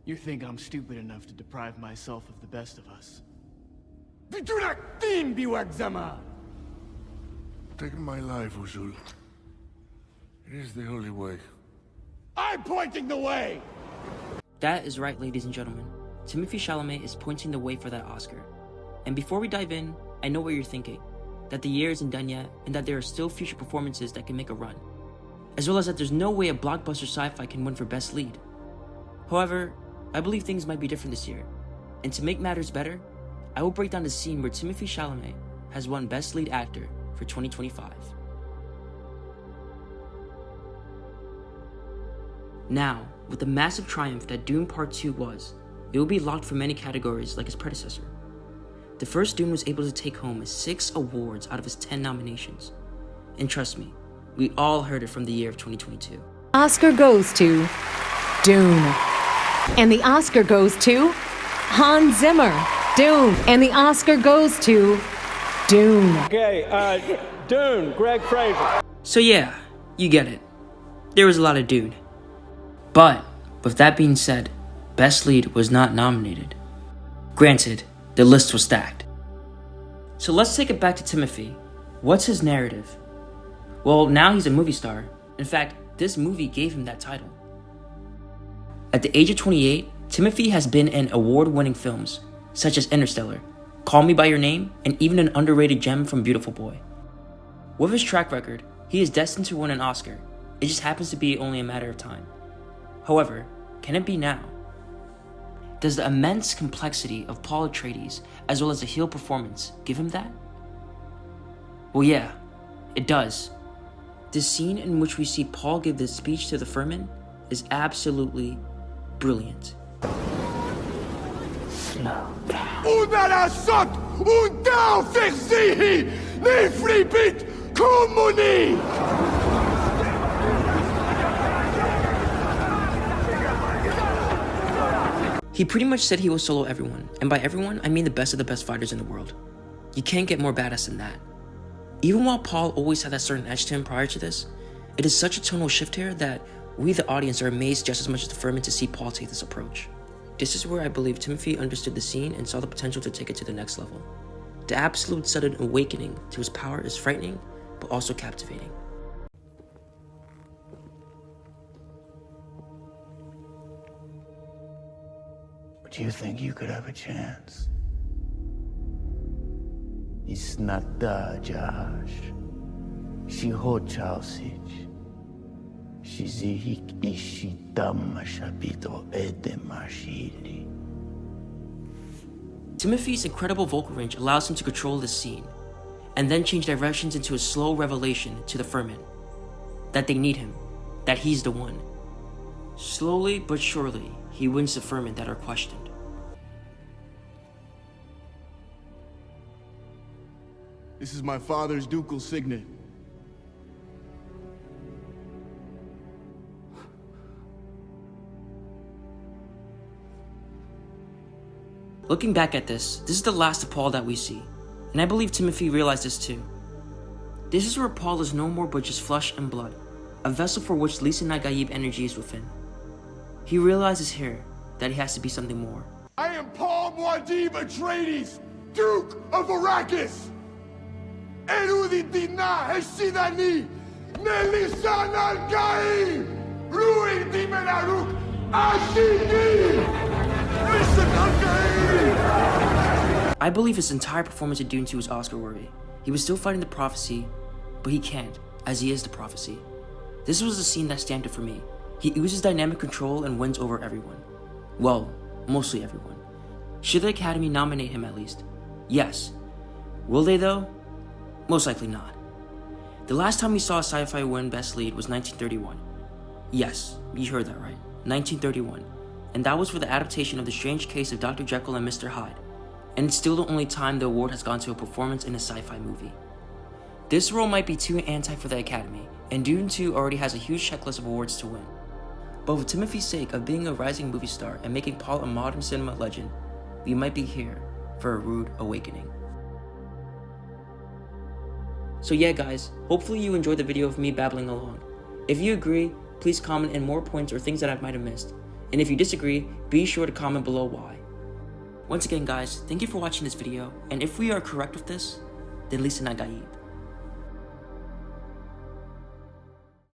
You think I'm stupid enough to deprive myself of the best of us? Taking my life, Usul. It is the only way. I'm pointing the way! That is right, ladies and gentlemen. Timothee Chalamet is pointing the way for that Oscar. And before we dive in, I know what you're thinking. That the year isn't done yet, and that there are still future performances that can make a run. As well as that there's no way a blockbuster sci-fi can win for Best Lead. However, I believe things might be different this year. And to make matters better, I will break down the scene where Timothee Chalamet has won Best Lead Actor for 2025. Now, with the massive triumph that Dune Part 2 was, it will be locked for many categories like its predecessor. The first Dune was able to take home 6 awards out of his 10 nominations. And trust me, we all heard it from the year of 2022. Oscar goes to Dune. And the Oscar goes to Hans Zimmer. Dune. And the Oscar goes to Dune. Okay, Dune, Greg Fraser. So yeah, you get it. There was a lot of Dune. But, with that being said, Best Lead was not nominated. Granted, the list was stacked. So let's take it back to Timothee. What's his narrative? Well, now he's a movie star. In fact, this movie gave him that title. At the age of 28, Timothee has been in award-winning films, such as Interstellar, Call Me By Your Name, and even an underrated gem from Beautiful Boy. With his track record, he is destined to win an Oscar. It just happens to be only a matter of time. However, can it be now? Does the immense complexity of Paul Atreides, as well as the heel performance, give him that? Well, yeah, it does. The scene in which we see Paul give this speech to the Firmin is absolutely brilliant. Slow down. Una sot, un dau verzihi, ne flipit, communi! He pretty much said he will solo everyone, and by everyone, I mean the best of the best fighters in the world. You can't get more badass than that. Even while Paul always had that certain edge to him prior to this, it is such a tonal shift here that we the audience are amazed just as much as the Firmin to see Paul take this approach. This is where I believe Timothee understood the scene and saw the potential to take it to the next level. The absolute sudden awakening to his power is frightening, but also captivating. Do you think you could have a chance? It's not da Josh. She hochausit. She zihik ishitama shapito edemashili. Timothy's incredible vocal range allows him to control this scene, and then change directions into a slow revelation to the Firmin. That they need him, that he's the one. Slowly but surely, he wins the Firmin that are questioned. This is my father's ducal signet. Looking back at this is the last of Paul that we see, and I believe Timothee realized this too. This is where Paul is no more but just flesh and blood, a vessel for which Lisa Nagaib energy is within. He realizes here that he has to be something more. I am Paul Muad'Dib Atreides, Duke of Arrakis! Eruditina Heshidani, Nelisan Al-Gai, Ruin Dimenaruk, Ashidi! Listen Al-Gai! I believe his entire performance in Dune 2 was Oscar worthy. He was still fighting the prophecy, but he can't, as he is the prophecy. This was the scene that stamped it for me. He uses dynamic control and wins over everyone. Well, mostly everyone. Should the Academy nominate him at least? Yes. Will they though? Most likely not. The last time we saw a sci-fi win Best Lead was 1931. Yes, you heard that right. 1931. And that was for the adaptation of The Strange Case of Dr. Jekyll and Mr. Hyde. And it's still the only time the award has gone to a performance in a sci-fi movie. This role might be too anti for the Academy, and Dune 2 already has a huge checklist of awards to win. But for Timothee's sake of being a rising movie star and making Paul a modern cinema legend, we might be here for a rude awakening. So yeah guys, hopefully you enjoyed the video of me babbling along. If you agree, please comment in more points or things that I might have missed. and if you disagree, be sure to comment below why. Once again guys, thank you for watching this video, and if we are correct with this, then listen nagaib.